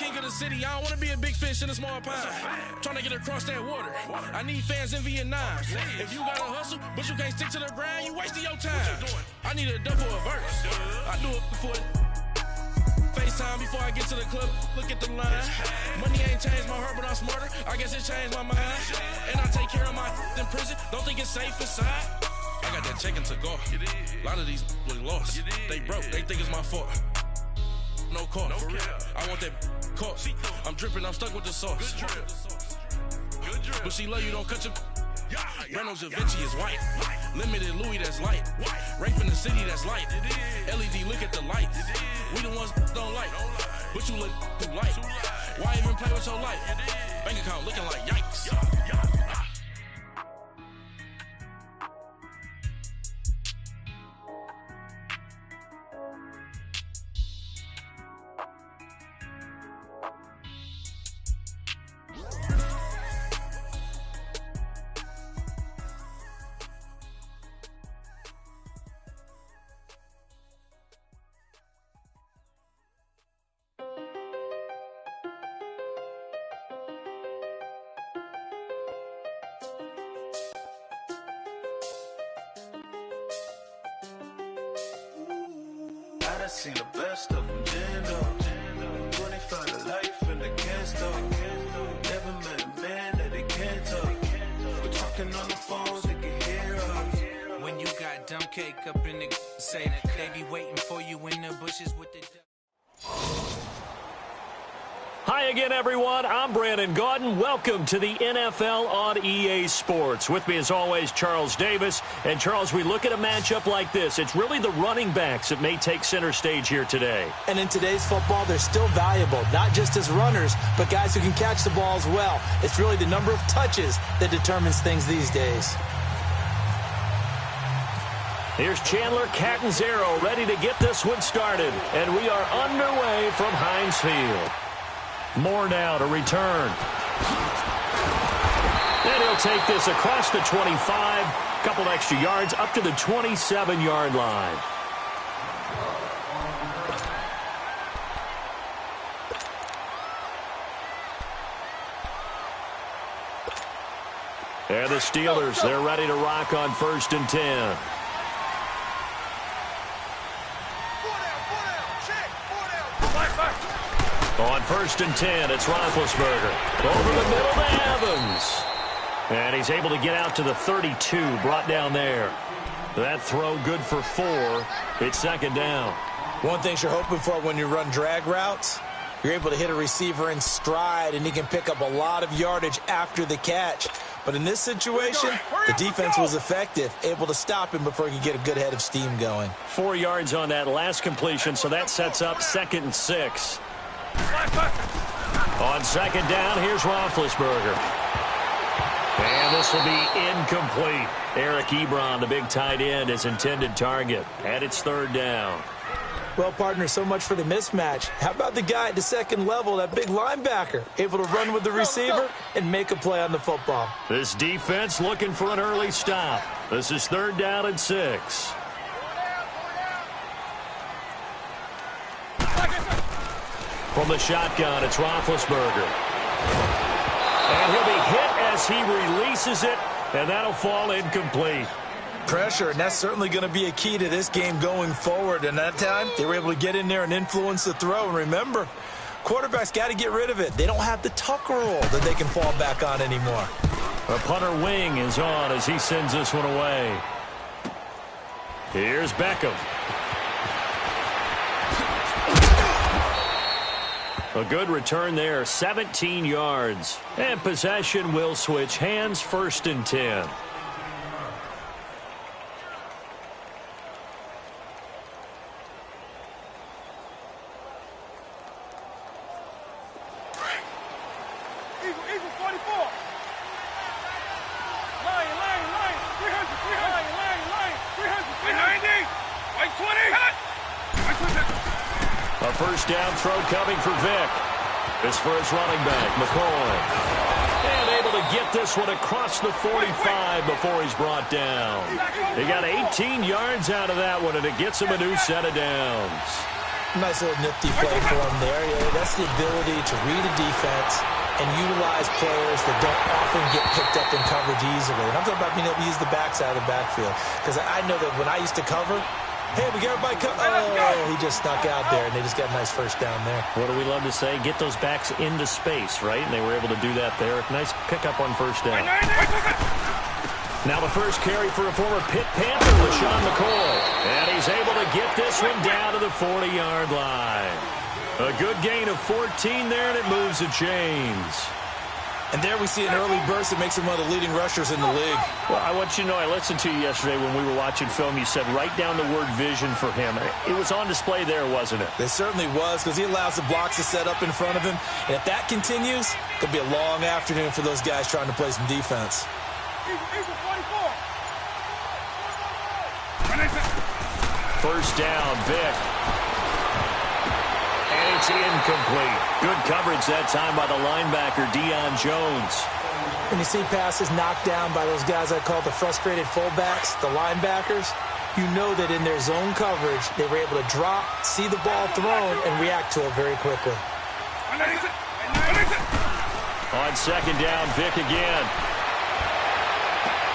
king of the city. I don't want to be a big fish in a small pond. Trying to get across that water. I need fans in Vietnam. If you got to hustle, but you can't stick to the grind, you wasting your time. I need a double a verse. I do it for FaceTime before I get to the club. Look at the line. Money ain't changed my heart, but I'm smarter. I guess it changed my mind. And I take care of my in prison. Don't think it's safe inside. I got that check-in to go. A lot of these look lost. They broke. They think it's my fault. No call, for real. I want that caught. I'm dripping, I'm stuck with the sauce. Good drip. But she love you, don't cut your. Breno Da Vinci is white. Limited Louis, that's light. Rape in the city, that's light. LED, look at the lights. We the ones don't like. But you look too light. Why even play with your life? Bank account looking like yikes. I seen the best of them, Jando. 25 to life and they can't stop. Never met a man that they can't talk. We're talking on the phones, they can hear us. When you got dumb cake up in the say, they be waiting for you in the bushes with the. Hi again, everyone. I'm Brandon Gaudin. Welcome to the NFL on EA Sports. With me, as always, Charles Davis. And, Charles, we look at a matchup like this. It's really the running backs that may take center stage here today. And in today's football, they're still valuable, not just as runners, but guys who can catch the ball as well. It's really the number of touches that determines things these days. Here's Chandler Catanzaro ready to get this one started. And we are underway from Heinz Field. Moore now to return. And he'll take this across the 25. Couple extra yards up to the 27-yard line. And the Steelers, they're ready to rock on 1st and 10. On 1st and 10, it's Roethlisberger. Over the middle to Evans. And he's able to get out to the 32, brought down there. That throw good for 4. It's 2nd down. One thing you're hoping for when you run drag routes, you're able to hit a receiver in stride, and he can pick up a lot of yardage after the catch. But in this situation, the defense was effective, able to stop him before he could get a good head of steam going. 4 yards on that last completion, so that sets up 2nd and 6. On 2nd down, here's Roethlisberger. And this will be incomplete. Eric Ebron, the big tight end, his intended target. And it's 3rd down. Well, partner, so much for the mismatch. How about the guy at the second level, that big linebacker, able to run with the receiver and make a play on the football? This defense looking for an early stop. This is 3rd down and 6. From the shotgun, it's Roethlisberger. And he'll be hit as he releases it, and that'll fall incomplete. Pressure, and that's certainly going to be a key to this game going forward. And that time, they were able to get in there and influence the throw. And remember, quarterbacks got to get rid of it. They don't have the Tucker rule that they can fall back on anymore. The punter wing is on as he sends this one away. Here's Beckham. A good return there, 17 yards. And possession will switch hands, 1st and 10. Eagle 44. Line, 300, 390, white 20. A 1st down throw coming for Vic. This for his running back, McCoy. And able to get this one across the 45 before he's brought down. He got 18 yards out of that one, and it gets him a new set of downs. Nice little nifty play for him there. Yeah, that's has the ability to read a defense and utilize players that don't often get picked up in coverage easily. And I'm talking about being able to use the backside of the backfield. Because I know that when I used to cover, hey, we got everybody covered. Oh, he just snuck out there, and they just got a nice first down there. What do we love to say? Get those backs into space, right? And they were able to do that there. Nice pickup on first down. Now the first carry for a former Pitt Panther, LaShawn McCoy. And he's able to get this one down to the 40-yard line. A good gain of 14 there, and it moves the chains. And there we see an early burst that makes him one of the leading rushers in the league. Well, I want you to know, I listened to you yesterday when we were watching film. You said write down the word vision for him. It was on display there, wasn't it? It certainly was, because he allows the blocks to set up in front of him. And if that continues, it could be a long afternoon for those guys trying to play some defense. First down, Vic. And it's incomplete. Good coverage that time by the linebacker, Deion Jones. When you see passes knocked down by those guys I call the frustrated fullbacks, the linebackers, you know that in their zone coverage, they were able to drop, see the ball thrown, and react to it very quickly. On second down, Vic again.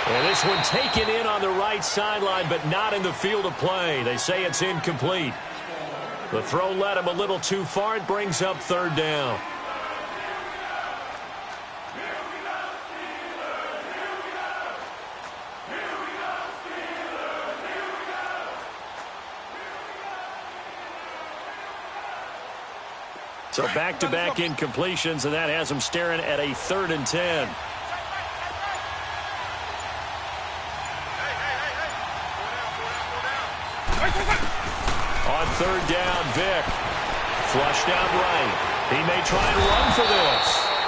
And this one taken in on the right sideline, but not in the field of play. They say it's incomplete. The throw led him a little too far. It brings up third down. So back-to-back incompletions, and that has him staring at a 3rd and 10. On third down, Vic. Flushed out right. He may try and run for this.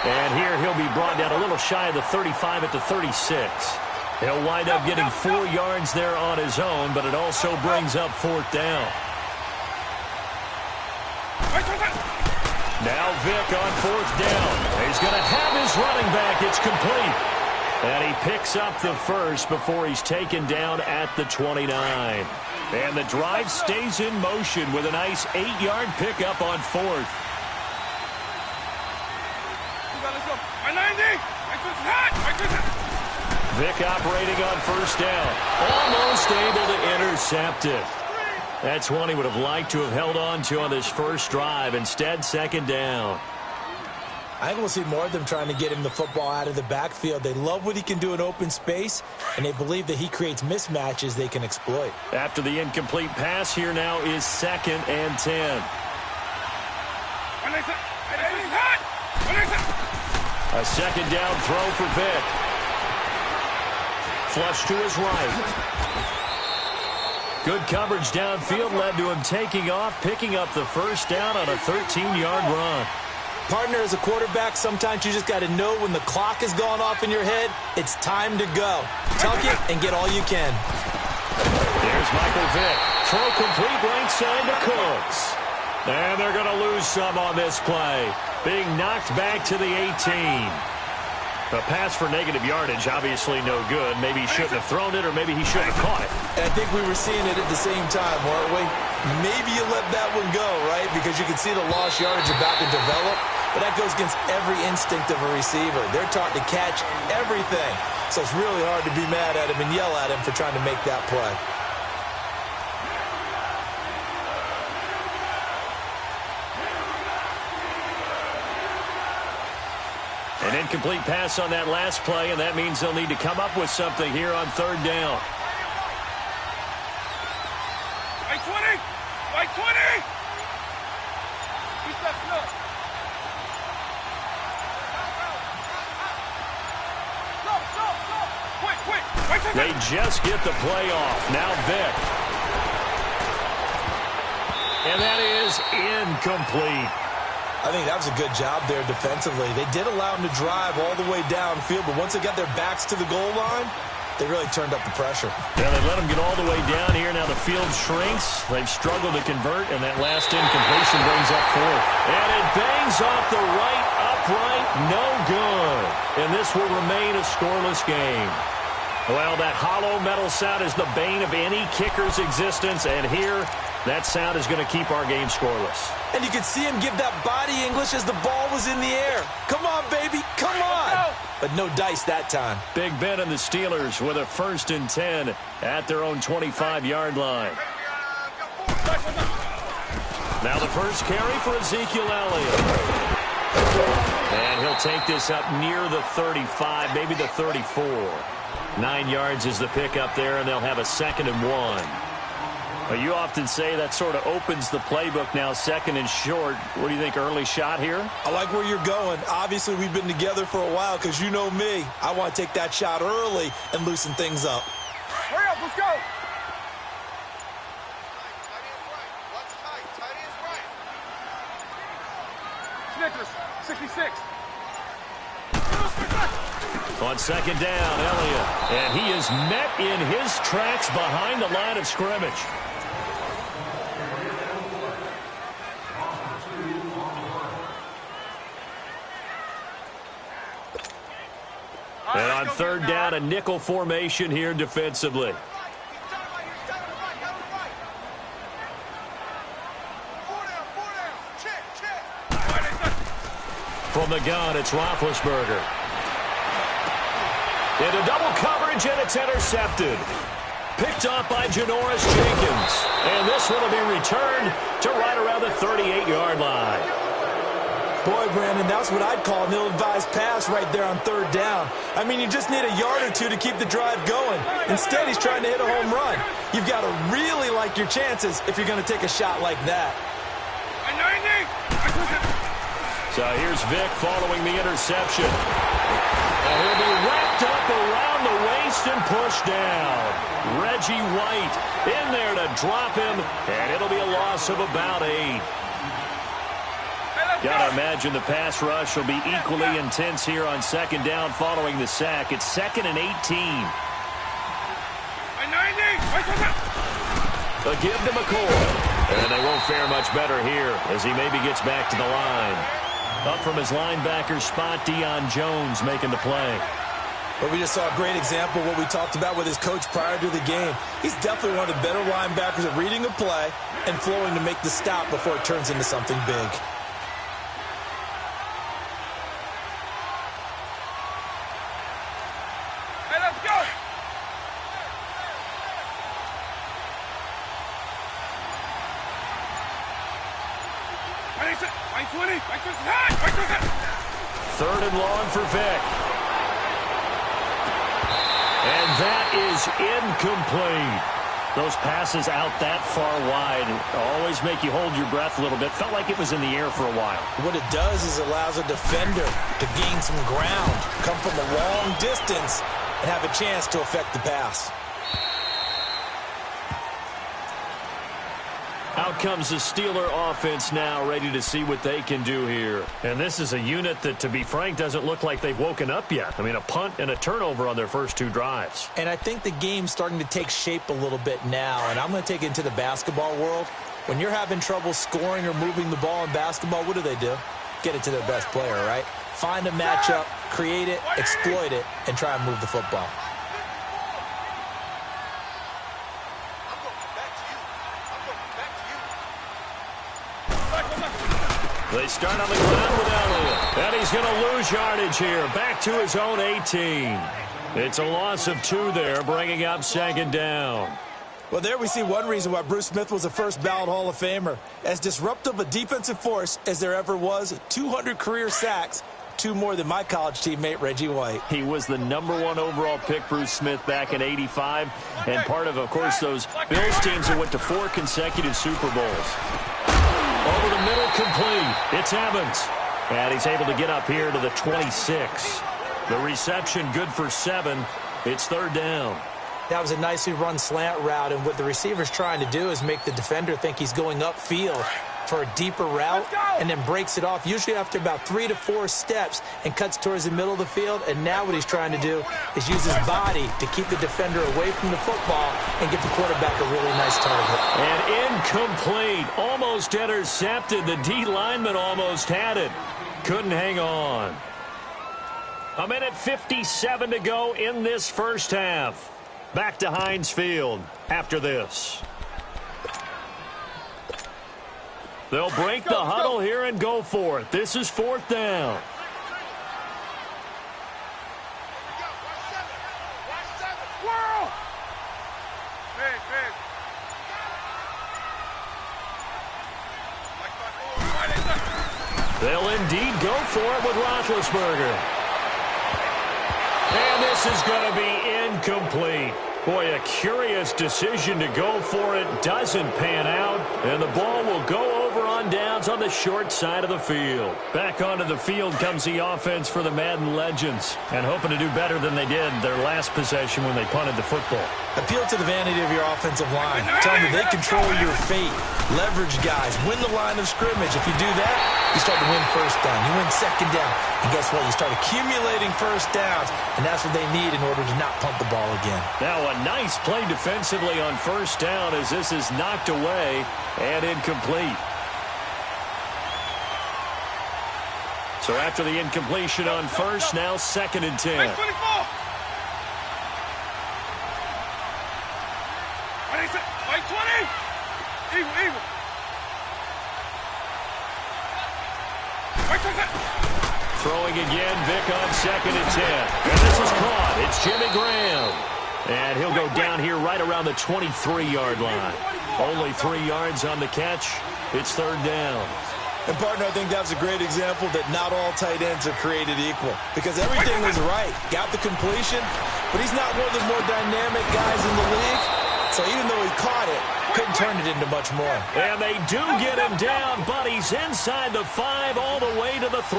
And here he'll be brought down a little shy of the 35 at the 36. He'll wind up getting 4 yards there on his own, but it also brings up 4th down. Now Vic on 4th down. He's going to have his running back. It's complete. And he picks up the first before he's taken down at the 29. And the drive stays in motion with a nice 8-yard pickup on 4th. Vic operating on first down. Almost able to intercept it. That's one he would have liked to have held on to on this first drive. Instead, second down. I think we'll see more of them trying to get him the football out of the backfield. They love what he can do in open space, and they believe that he creates mismatches they can exploit. After the incomplete pass, here now is 2nd and 10. A second down throw for Vic. Flush to his right. Good coverage downfield led to him taking off, picking up the first down on a 13-yard run. Partner, as a quarterback, sometimes you just got to know when the clock has gone off in your head, it's time to go. Tuck it and get all you can. There's Michael Vick. Throw complete right side to Cooks. And they're going to lose some on this play. Being knocked back to the 18. A pass for negative yardage, obviously no good. Maybe he shouldn't have thrown it, or maybe he shouldn't have caught it. And I think we were seeing it at the same time, weren't we? Maybe you let that one go, right? Because you can see the lost yardage about to develop. But that goes against every instinct of a receiver. They're taught to catch everything. So it's really hard to be mad at him and yell at him for trying to make that play. An incomplete pass on that last play, and that means they'll need to come up with something here on third down. Right 20! Right 20! He's stepping up. Quick! They just get the play off. Now Vic. And that is incomplete. I think that was a good job there defensively. They did allow him to drive all the way downfield, but once they got their backs to the goal line, they really turned up the pressure. Yeah, they let him get all the way down here. Now the field shrinks. They've struggled to convert, and that last incompletion brings up 4th. And it bangs off the right upright. No good. And this will remain a scoreless game. Well, that hollow metal sound is the bane of any kicker's existence, and here that sound is going to keep our game scoreless. And you can see him give that body angle English as the ball was in the air. Come on, baby, come on. But no dice that time. Big Ben and the Steelers with a 1st and 10 at their own 25-yard line. Now the first carry for Ezekiel Elliott. And he'll take this up near the 35, maybe the 34. 9 yards is the pickup there, and they'll have a 2nd and 1. Well, you often say that sort of opens the playbook now, 2nd and short. What do you think, early shot here? I like where you're going. Obviously, we've been together for a while because you know me. I want to take that shot early and loosen things up. Hurry up, let's go. Snickers, 66. On 2nd down, Elliott. And he is met in his tracks behind the line of scrimmage. And on 3rd down, a nickel formation here defensively. From the gun, it's Roethlisberger. Into double coverage, and it's intercepted. Picked off by Janoris Jenkins. And this one will be returned to right around the 38-yard line. Boy, Brandon, that's what I'd call an ill-advised pass right there on 3rd down. I mean, you just need a yard or two to keep the drive going. Instead, he's trying to hit a home run. You've got to really like your chances if you're going to take a shot like that. So here's Vic following the interception. And he'll be wrapped up around the waist and pushed down. Reggie White in there to drop him, and it'll be a loss of about 8. Got to imagine the pass rush will be equally intense here on 2nd down following the sack. It's 2nd and 18. A give to McCoy. And they won't fare much better here as he maybe gets back to the line. Up from his linebacker spot, Deion Jones making the play. But we just saw a great example of what we talked about with his coach prior to the game. He's definitely one of the better linebackers at reading a play and flowing to make the stop before it turns into something big. Hey, let's go! Third and long for Vic. And that is incomplete. Those passes out that far wide always make you hold your breath a little bit. Felt like it was in the air for a while. What it does is it allows a defender to gain some ground, come from a long distance, and have a chance to affect the pass. Out comes the Steeler offense now, ready to see what they can do here. And this is a unit that, to be frank, doesn't look like they've woken up yet. I mean, a punt and a turnover on their first 2 drives. And I think the game's starting to take shape a little bit now, and I'm going to take it into the basketball world. When you're having trouble scoring or moving the ball in basketball, what do? Get it to their best player, right? Find a matchup, create it, exploit it, and try and move the football. They start on the ground with Elliott. And he's going to lose yardage here. Back to his own 18. It's a loss of 2 there, bringing up 2nd down. Well, there we see one reason why Bruce Smith was a first-ballot Hall of Famer. As disruptive a defensive force as there ever was, 200 career sacks, 2 more than my college teammate Reggie White. He was the #1 overall pick, Bruce Smith, back in '85, and part of course, those Bills teams that went to 4 consecutive Super Bowls. Over the middle, complete. It's Evans. And he's able to get up here to the 26. The reception good for 7. It's 3rd down. That was a nicely run slant route, and what the receiver's trying to do is make the defender think he's going upfield for a deeper route and then breaks it off, usually after about 3 to 4 steps, and cuts towards the middle of the field. And now what he's trying to do is use his body to keep the defender away from the football and give the quarterback a really nice target. And incomplete. Almost intercepted. The D lineman almost had it. Couldn't hang on. 1:57 to go in this first half. Back to Heinz Field after this. They'll break the huddle here and go for it. This is 4th down. They'll indeed go for it with Roethlisberger. And this is going to be incomplete. Boy, a curious decision to go for it. Doesn't pan out. And the ball will go over on downs on the short side of the field. Back onto the field comes the offense for the Madden Legends. And hoping to do better than they did their last possession when they punted the football. Appeal to the vanity of your offensive line. Tell them that they control your fate. Leverage guys. Win the line of scrimmage. If you do that, you start to win first down. You win second down. And guess what? You start accumulating first downs. And that's what they need in order to not punt the ball again. Now a nice play defensively on first down as this is knocked away and incomplete. So after the incompletion on first, now 2nd and 10. Right 24. Right 20. Eagle. Right 20. Throwing again, Vic on 2nd and 10. And this is caught. It's Jimmy Graham. And he'll go down here right around the 23-yard line. Only 3 yards on the catch. It's 3rd down. And, partner, I think that's a great example that not all tight ends are created equal. Because everything was right. Got the completion, but he's not one of the more dynamic guys in the league. So even though he caught it, couldn't turn it into much more. And they do get him down, but he's inside the 5 all the way to the 3.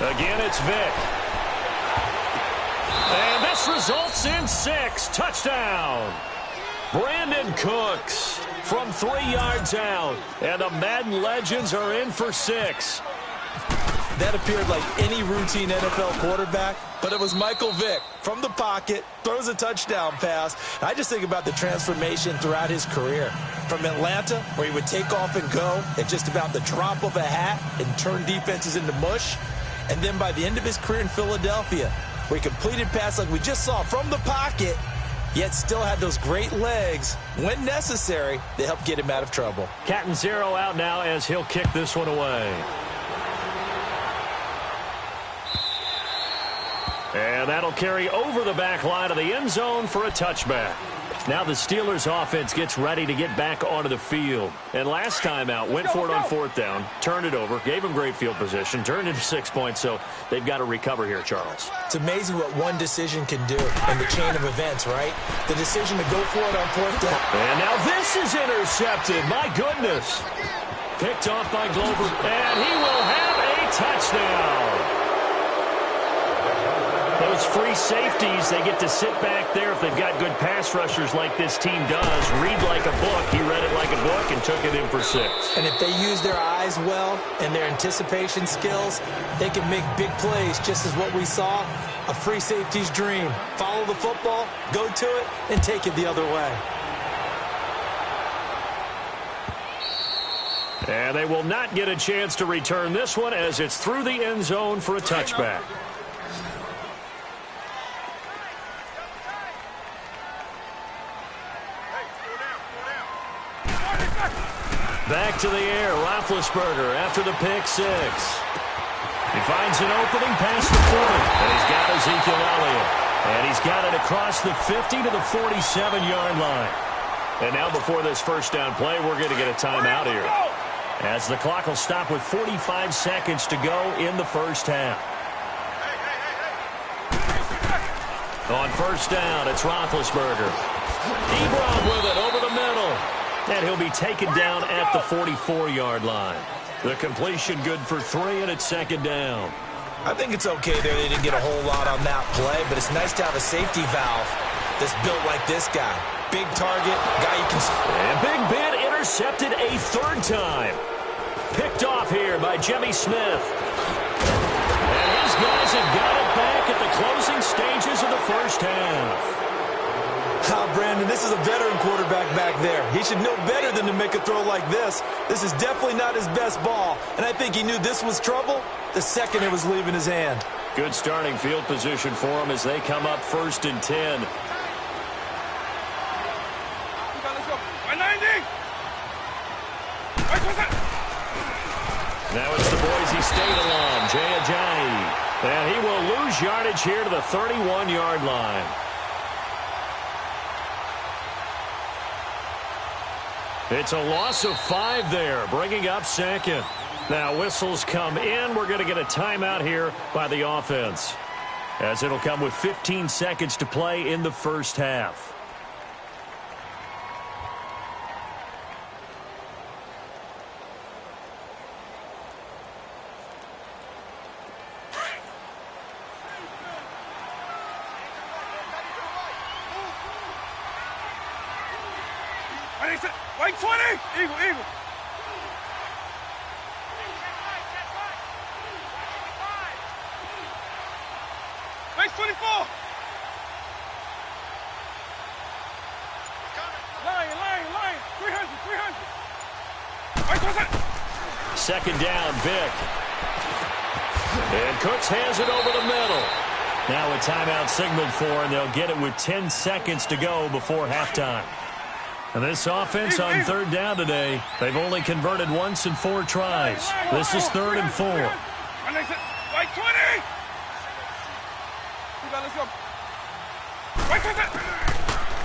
Again, it's Vic. And this results in 6. Touchdown. Brandon Cooks from 3 yards out. And the Madden Legends are in for 6. That appeared like any routine NFL quarterback, but it was Michael Vick from the pocket, throws a touchdown pass. I just think about the transformation throughout his career. From Atlanta, where he would take off and go at just about the drop of a hat and turn defenses into mush. And then by the end of his career in Philadelphia, where he completed passes like we just saw from the pocket, yet still had those great legs, when necessary, to help get him out of trouble. Cat and 0 out now as he'll kick this one away. And that'll carry over the back line of the end zone for a touchback. Now the Steelers offense gets ready to get back onto the field. And last time out, went for it on 4th down, turned it over, gave them great field position, turned into 6 points, so they've got to recover here, Charles. It's amazing what one decision can do in the chain of events, right? The decision to go for it on 4th down. And now this is intercepted. My goodness. Picked off by Glover, and he will have a touchdown. Those free safeties, they get to sit back there if they've got good pass rushers like this team does. Read like a book. He read it like a book and took it in for 6. And if they use their eyes well and their anticipation skills, they can make big plays, just as what we saw, a free safety's dream. Follow the football, go to it, and take it the other way. And they will not get a chance to return this one as it's through the end zone for a touchback. Back to the air, Roethlisberger after the pick 6. He finds an opening past the 40, and he's got Ezekiel Elliott. And he's got it across the 50 to the 47-yard line. And now before this first down play, we're going to get a timeout here, as the clock will stop with 45 seconds to go in the first half. On first down, it's Roethlisberger. Ebron with it over the middle. And he'll be taken down at the 44-yard line. The completion good for 3, and it's 2nd down. I think it's okay there. They didn't get a whole lot on that play, but it's nice to have a safety valve that's built like this guy. Big target, guy you can... And Big Ben intercepted a 3rd time. Picked off here by Jimmy Smith. And his guys have got it back at the closing stages of the first half. Brandon, this is a veteran quarterback back there. He should know better than to make a throw like this. This is definitely not his best ball, and I think he knew this was trouble the second it was leaving his hand. Good starting field position for him as they come up 1st and 10. Now it's the Boise State alum, Jay Ajayi. And he will lose yardage here to the 31-yard line. It's a loss of 5 there, bringing up 2nd. Now whistles come in. We're going to get a timeout here by the offense, as it'll come with 15 seconds to play in the first half. Like 20! Eagle, eagle. Base 24! Line. 300. Second down, Vic. And Cooks hands it over the middle. Now a timeout signaled for, and they'll get it with 10 seconds to go before halftime. And this offense on 3rd down today, they've only converted once in 4 tries. This is 3rd and 4. Like 20!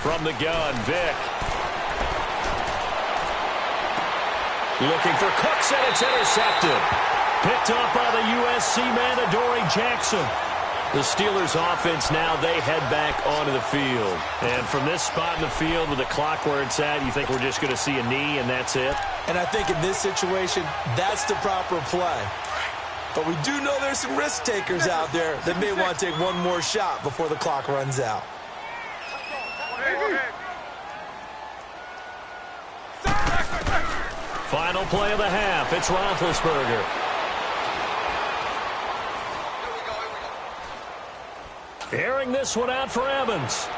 From the gun, Vic. Looking for Cooks, and it's intercepted. Picked up by the USC man, Adoree Jackson. The Steelers offense now, they head back onto the field. And from this spot in the field with the clock where it's at, you think we're just going to see a knee and that's it? And I think in this situation, that's the proper play. But we do know there's some risk takers out there that may want to take one more shot before the clock runs out. Final play of the half. It's Roethlisberger. Airing this one out for Evans.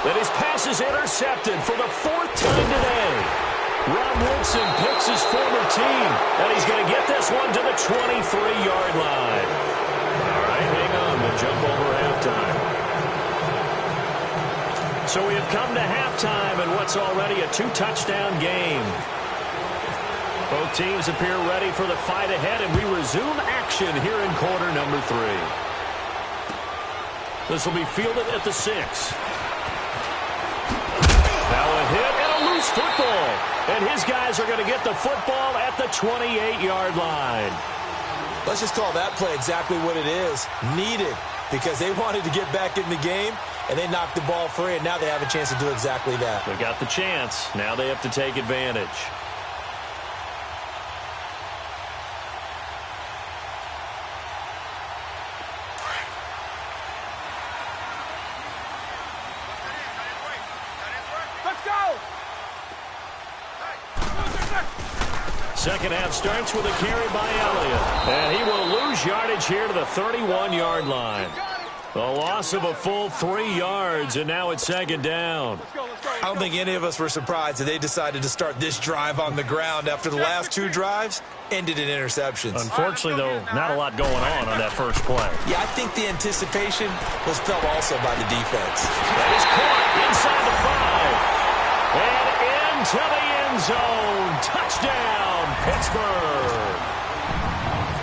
But his pass is intercepted for the 4th time today. Rob Woodson picks his former team, and he's going to get this one to the 23-yard line. All right, hang on. We'll jump over halftime. So we have come to halftime in what's already a 2-touchdown game. Both teams appear ready for the fight ahead, and we resume action here in quarter number 3. This will be fielded at the 6. Now a hit and a loose football. And his guys are going to get the football at the 28-yard line. Let's just call that play exactly what it is. Needed, because they wanted to get back in the game, and they knocked the ball free, and now they have a chance to do exactly that. They got the chance. Now they have to take advantage. Second half starts with a carry by Elliott. And he will lose yardage here to the 31-yard line. The loss of a full 3 yards, and now it's second down. I don't think any of us were surprised that they decided to start this drive on the ground after the last 2 drives ended in interceptions. Unfortunately, though, not a lot going on that first play. Yeah, I think the anticipation was felt also by the defense. That is caught inside the 5. And into the end zone. Touchdown, Pittsburgh.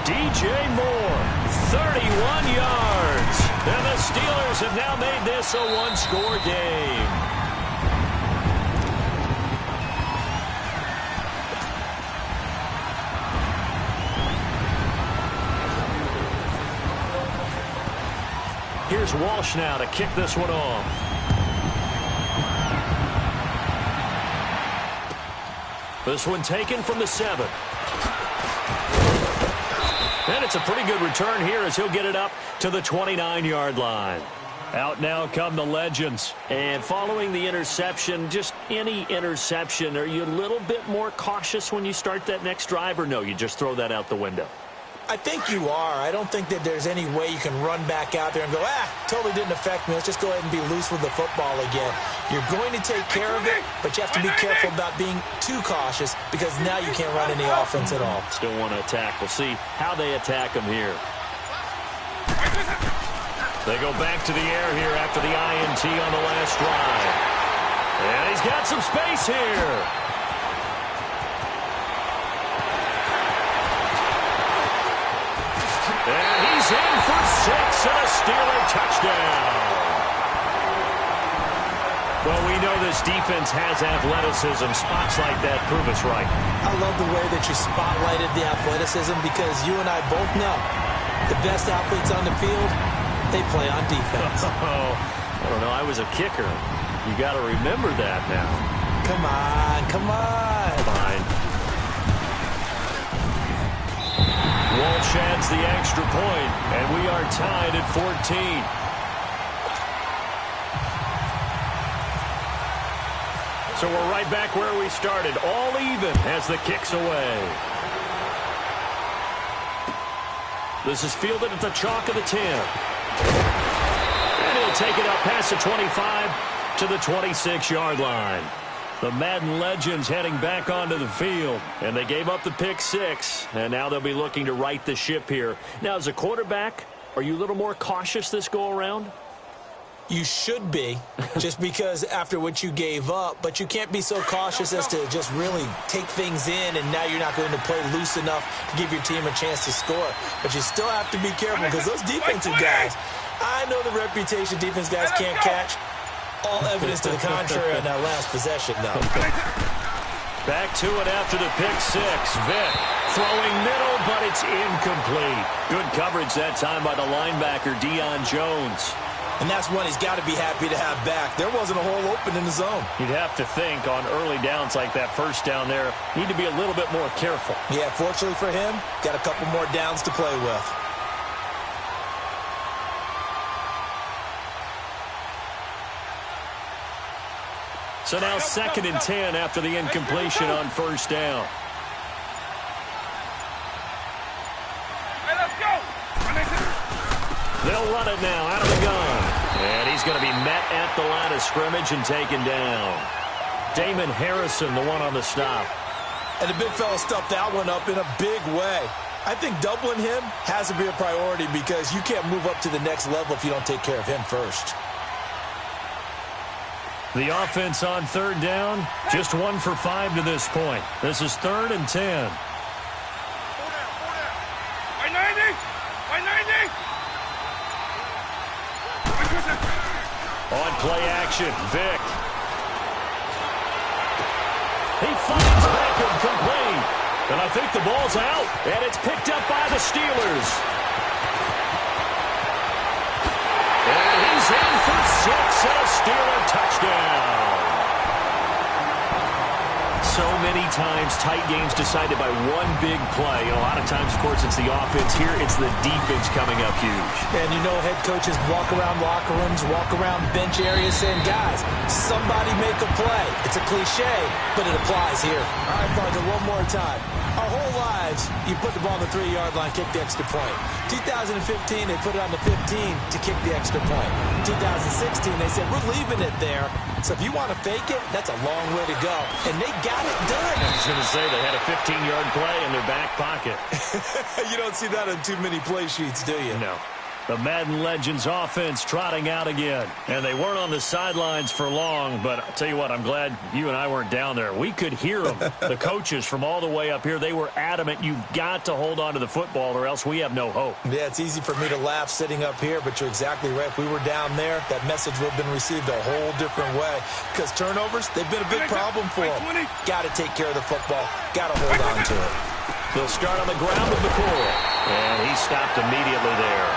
DJ Moore, 31 yards. And the Steelers have now made this a 1-score game. Here's Walsh now to kick this one off. This one taken from the 7. And it's a pretty good return here as he'll get it up to the 29-yard line. Out now come the legends. And following the interception, just any interception, are you a little bit more cautious when you start that next drive, or no, you just throw that out the window? I think you are. I don't think that there's any way you can run back out there and go, totally didn't affect me. Let's just go ahead and be loose with the football again. You're going to take care of it, but you have to be careful about being too cautious because now you can't run any offense at all. Still want to attack. We'll see how they attack him here. They go back to the air here after the INT on the last drive. And he's got some space here. And he's in for 6 and a Steeler touchdown. Well, we know this defense has athleticism. Spots like that prove us right. I love the way that you spotlighted the athleticism because you and I both know the best athletes on the field, they play on defense. Oh, I don't know. I was a kicker. You got to remember that now. Come on, come on. Fine. Walsh adds the extra point, and we are tied at 14. So we're right back where we started, all even as the kick's away. This is fielded at the chalk of the 10. And he'll take it up past the 25 to the 26-yard line. The Madden legends heading back onto the field, and they gave up the pick 6, and now they'll be looking to right the ship here. Now, as a quarterback, are you a little more cautious this go-around? You should be, just because after what you gave up, but you can't be so cautious as to just really take things in, and now you're not going to play loose enough to give your team a chance to score. But you still have to be careful because those defensive guys, I know the reputation defense guys can't catch. All evidence to the contrary on that last possession, though. Back to it after the pick 6. Vick throwing middle, but it's incomplete. Good coverage that time by the linebacker, Deion Jones. And that's one he's got to be happy to have back. There wasn't a hole open in the zone. You'd have to think on early downs like that first down there, need to be a little bit more careful. Yeah, fortunately for him, got a couple more downs to play with. So now 2nd and 10 after the incompletion on first down. Hey, let's go. They'll run it now out of the gun. And he's going to be met at the line of scrimmage and taken down. Damon Harrison, the one on the stop. And the big fella stuffed that one up in a big way. I think doubling him has to be a priority because you can't move up to the next level if you don't take care of him first. The offense on 3rd down, just 1 for 5 to this point. This is 3rd and 10. By 90. By 90. On play action, Vick. He finds Beckham complete. And I think the ball's out. And it's picked up by the Steelers. And he's in for 6 and a Steeler touchdown. So many times tight games decided by one big play. A lot of times, of course, it's the offense. Here, it's the defense coming up huge. And you know head coaches walk around locker rooms, walk around bench areas saying, guys, somebody make a play. It's a cliche, but it applies here. All right, partner, one more time. Our whole lives, you put the ball on the 3-yard line, kick the extra point. 2015, they put it on the 15 to kick the extra point. 2016, they said, we're leaving it there. So if you want to fake it, that's a long way to go. And they got it done. I was going to say they had a 15-yard play in their back pocket. You don't see that on too many play sheets, do you? No. The Madden Legends offense trotting out again. And they weren't on the sidelines for long, but I'll tell you what, I'm glad you and I weren't down there. We could hear them. The coaches from all the way up here, they were adamant, you've got to hold on to the football or else we have no hope. Yeah, it's easy for me to laugh sitting up here, but you're exactly right. If we were down there, that message would have been received a whole different way. Because turnovers, they've been a big problem for them. Got to take care of the football. Got to hold on to it. They'll start on the ground with McCoy. And he stopped immediately there.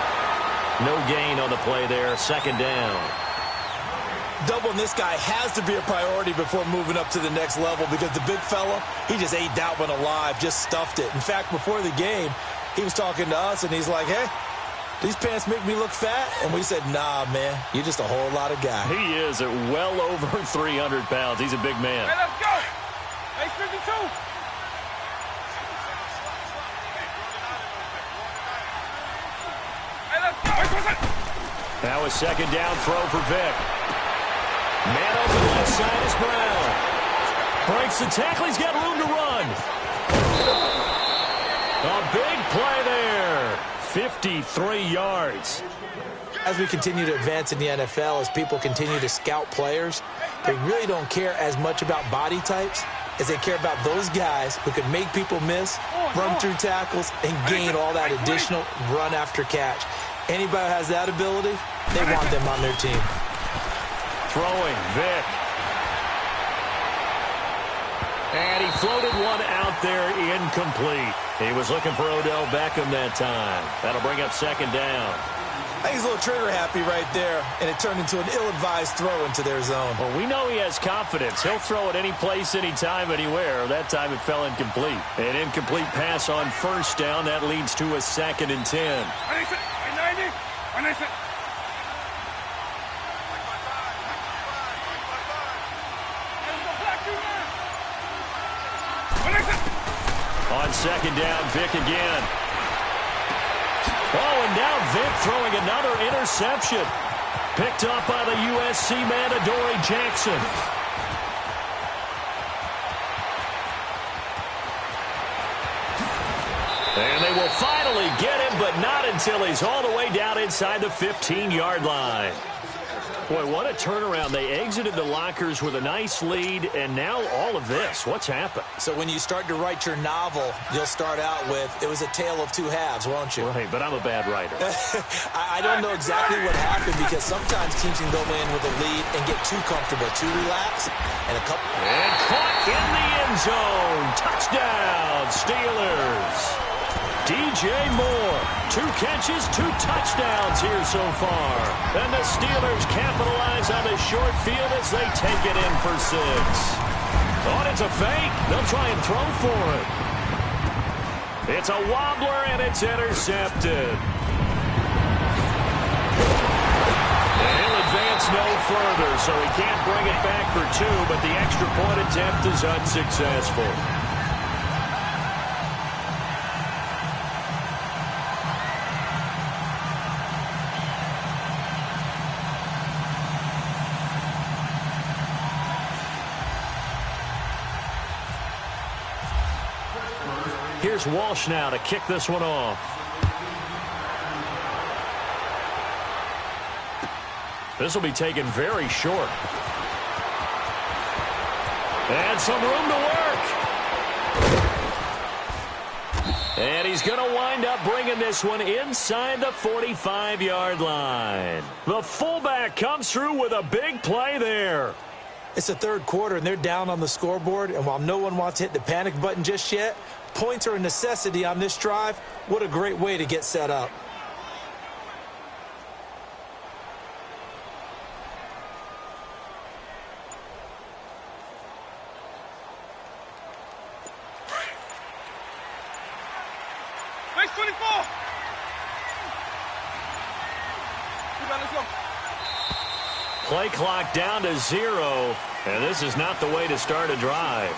No gain on the play there. 2nd down. Doubling this guy has to be a priority before moving up to the next level because the big fella, he just ate that one alive, just stuffed it. In fact, before the game, he was talking to us, and he's like, hey, these pants make me look fat? And we said, nah, man, you're just a whole lot of guy. He is at well over 300 pounds. He's a big man. Hey, let's go. Hey, 52. Now a second down throw for Vick. Man open left side is Brown. Breaks the tackle. He's got room to run. A big play there. 53 yards. As we continue to advance in the NFL, as people continue to scout players, they really don't care as much about body types as they care about those guys who can make people miss, run through tackles, and gain all that additional run after catch. Anybody who has that ability, they want them on their team. Throwing, Vick. And he floated one out there, incomplete. He was looking for Odell Beckham that time. That'll bring up second down. I think he's a little trigger happy right there, and it turned into an ill-advised throw into their zone. Well, we know he has confidence. He'll throw it any place, anytime, anywhere. That time it fell incomplete. An incomplete pass on first down. That leads to a 2nd and 10. On second down, Vick again. Oh, and now Vick throwing another interception. Picked up by the USC man, Adoree Jackson. And they will finally get him, but not until he's all the way down inside the 15-yard line. Boy, what a turnaround. They exited the lockers with a nice lead, and now all of this. What's happened? So when you start to write your novel, you'll start out with, it was a tale of two halves, won't you? Right, but I'm a bad writer. I don't know exactly what happened, because sometimes teams can go in with a lead and get too comfortable, too relaxed, and a couple... And caught in the end zone. Touchdown, Steelers. DJ Moore, 2 catches, 2 touchdowns here so far. And the Steelers capitalize on the short field as they take it in for 6. Thought it's a fake. They'll try and throw for it. It's a wobbler, and it's intercepted. And he'll advance no further, so he can't bring it back for 2, but the extra point attempt is unsuccessful. Here's Walsh now to kick this one off. This will be taken very short. And some room to work. And he's going to wind up bringing this one inside the 45-yard line. The fullback comes through with a big play there. It's the third quarter, and they're down on the scoreboard, and while no one wants to hit the panic button just yet, points are a necessity on this drive. What a great way to get set up. Race 24. Let's go. Play clock down to 0, and this is not the way to start a drive.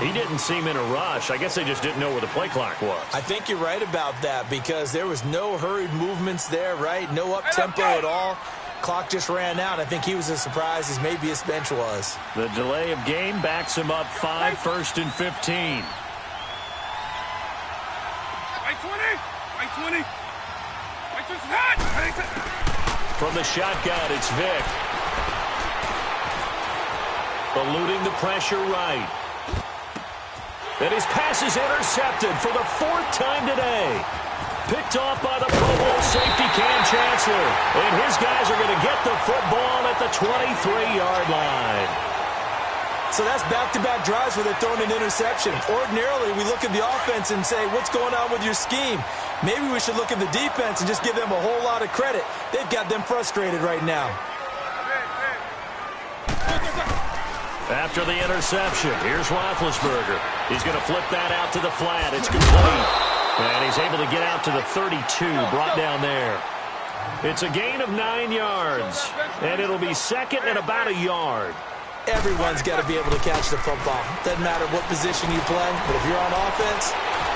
He didn't seem in a rush. I guess they just didn't know where the play clock was. I think you're right about that, because there was no hurried movements there, right? No up-tempo at all. Clock just ran out. I think he was as surprised as maybe his bench was. The delay of game backs him up 5, 1st and 15. Right 20. Right 20. Right 20. Hot. From the shotgun, it's Vick. Eluding the pressure right. And his pass is intercepted for the 4th time today. Picked off by the Pro Bowl safety Cam Chancellor. And his guys are going to get the football at the 23-yard line. So that's back-to-back drives where they're throwing an interception. Ordinarily, we look at the offense and say, what's going on with your scheme? Maybe we should look at the defense and just give them a whole lot of credit. They've got them frustrated right now. After the interception, here's Roethlisberger. He's going to flip that out to the flat. It's complete. And he's able to get out to the 32, brought down there. It's a gain of 9 yards, and it'll be 2nd and about a yard. Everyone's got to be able to catch the football. Doesn't matter what position you play, but if you're on offense,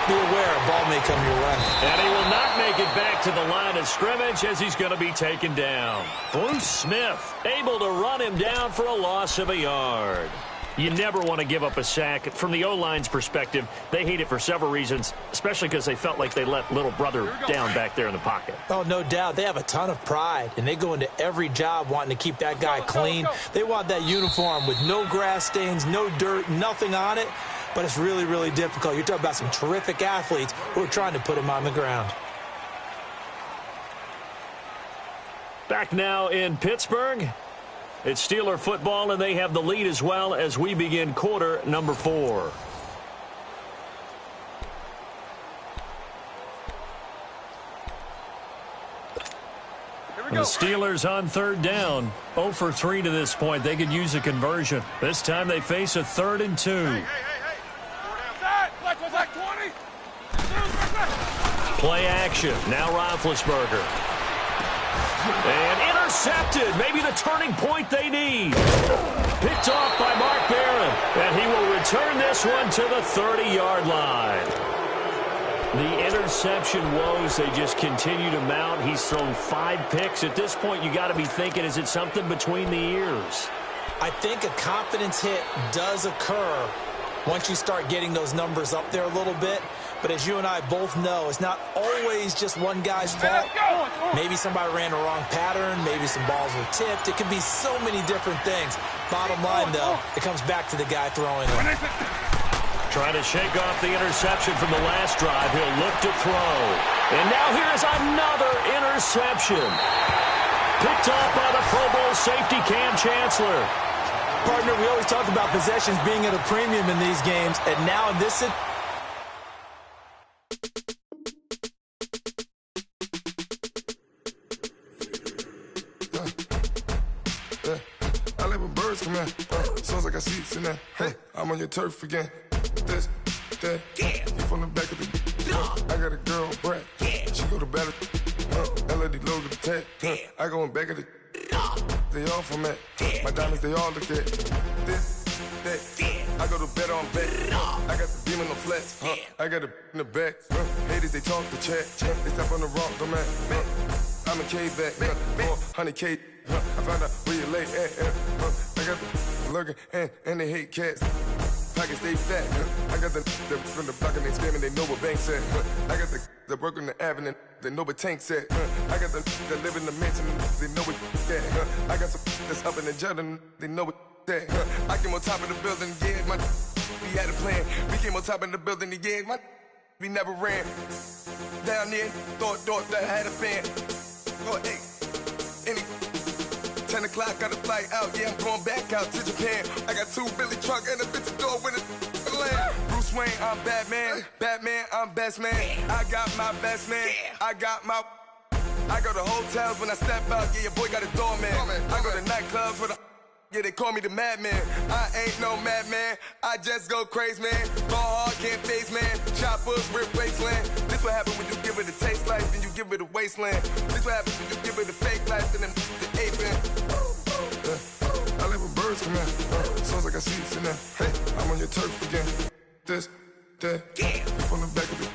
be aware a ball may come your way. And he will not make it back to the line of scrimmage as he's going to be taken down. Bruce Smith able to run him down for a loss of a yard. You never want to give up a sack. From the O-line's perspective, they hate it for several reasons, especially because they felt like they let little brother down back there in the pocket. Oh, no doubt. They have a ton of pride, and they go into every job wanting to keep that guy clean. They want that uniform with no grass stains, no dirt, nothing on it, but it's really, really difficult. You're talking about some terrific athletes who are trying to put him on the ground. Back now in Pittsburgh. It's Steeler football, and they have the lead as well as we begin quarter number 4. The Steelers on third down. 0 for 3 to this point. They could use a conversion. This time they face a 3rd and 2. Play action. Now Roethlisberger. And intercepted. Maybe the turning point they need. Picked off by Mark Barron. And he will return this one to the 30-yard line. The interception woes, they just continue to mount. He's thrown 5 picks. At this point, you got to be thinking, is it something between the ears? I think a confidence hit does occur once you start getting those numbers up there a little bit. But as you and I both know, it's not always just one guy's fault. Maybe somebody ran a wrong pattern. Maybe some balls were tipped. It can be so many different things. Bottom line, though, it comes back to the guy throwing it. Trying to shake off the interception from the last drive. He'll look to throw. And now here's another interception. Picked off by the Pro Bowl safety Cam Chancellor. Partner, we always talk about possessions being at a premium in these games. And now in this situation, sounds like I see it's in there. Hey, I'm on your turf again. This, that, you from the back of the. I got a girl, Brad. She go to battle. LED logo the tag. I go in back of the. They all from that. My diamonds, they all look at. This, that. I go to bet on bet. I got the beam on the flats. I got it in the back. Haters, they talk the chat. They step on the rock, the man. I'm a K-back. 400K. I found out where you lay at. I got the lurking and they hate cats. Pockets stay fat. I got the from the block and they spamming, they know what banks at. I got the work on the avenue, they know what tanks at. I got the live in the mansion, they know what that. I got some that's up in the Jordan, they know what that. I came on top of the building, yeah, we had a plan. We came on top of the building, yeah, we never ran. Down there, thought that I had a fan. Oh, hey, 10 o'clock, got a flight out, yeah, I'm going back out to Japan. I got 2 Billy truck and a bitch door with a land. Bruce Wayne, I'm Batman. Batman, I'm best man. I got my best man. I got my. I go to hotels when I step out, yeah, your boy got a doorman. I go to nightclubs with a. Yeah, they call me the madman. I ain't no madman. I just go crazy, man. Ball hard, can't face, man. Choppers, rip wasteland. This what happen when you give it a taste life and you give it a wasteland. This what happens when you give it a fake life and then the aping. I live with birds come in. Sounds like I see it's in there. Hey, I'm on your turf again. This, that, you from the back of the.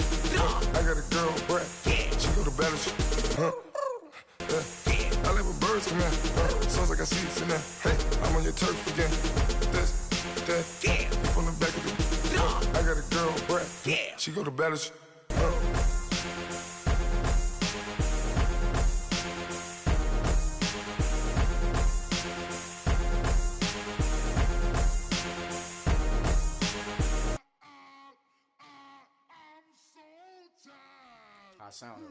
I got a girl, Brad. She go to battle. I live with birds come in. Sounds like I see it's in there. Hey, I'm on your turf again. This, that, you from the back of the. I got a girl, Brad. She go to battle. I sound it.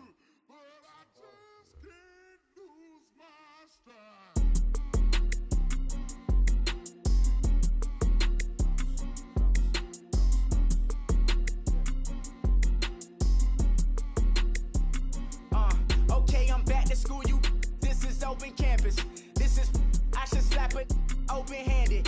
Okay, I'm back to school, you. This is open campus. This is, I should slap it open-handed.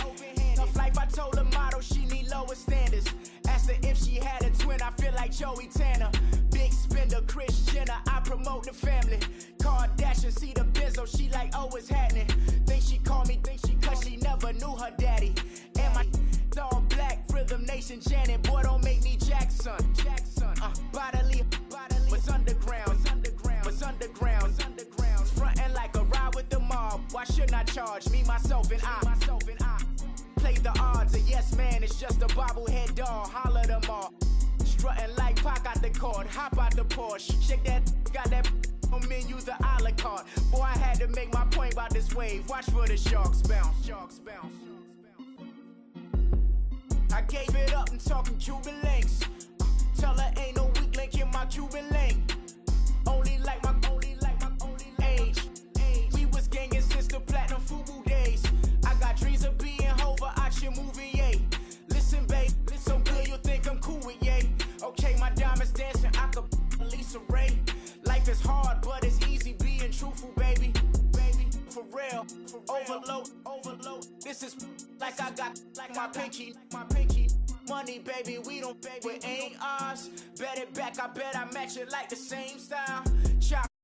Tough life, I told her motto, she need lower standards. Asked her if she had a twin, I feel like Joey Tanner. Big spender, Kris Jenner, I promote the family. Kardashian, see the Benzo, she like, oh, it's happening. Think she called me, cause she never knew her daddy. And my all black, Rhythm Nation, Janet, boy, don't make me Jackson. bodily, was underground, was underground, frontin' like a ride with the mob. Why shouldn't I charge me, myself, and I? Play the odds, a yes man is just a bobblehead doll. Holler them all, strutting like Pac out the court, hop out the Porsche, shake that, got that on menu, the a la carte. Boy, I had to make my point about this wave. Watch for the sharks bounce. I gave it up and talking Cuban links. Tell her ain't no weak link in my Cuban link. Only like my age. We was gangin' since the platinum FUBU days. I got dreams of being Hova out your movie, yay. Listen, babe, so good you'll think I'm cool with yay. Okay, my diamonds dancing, I could Lisa Ray. Life is hard, but it's easy being truthful, baby. For real, overload. This is like I got like my pinky. Money, baby, we don't pay, it ain't ours. Bet it back, I bet I match it like the same style. Chop.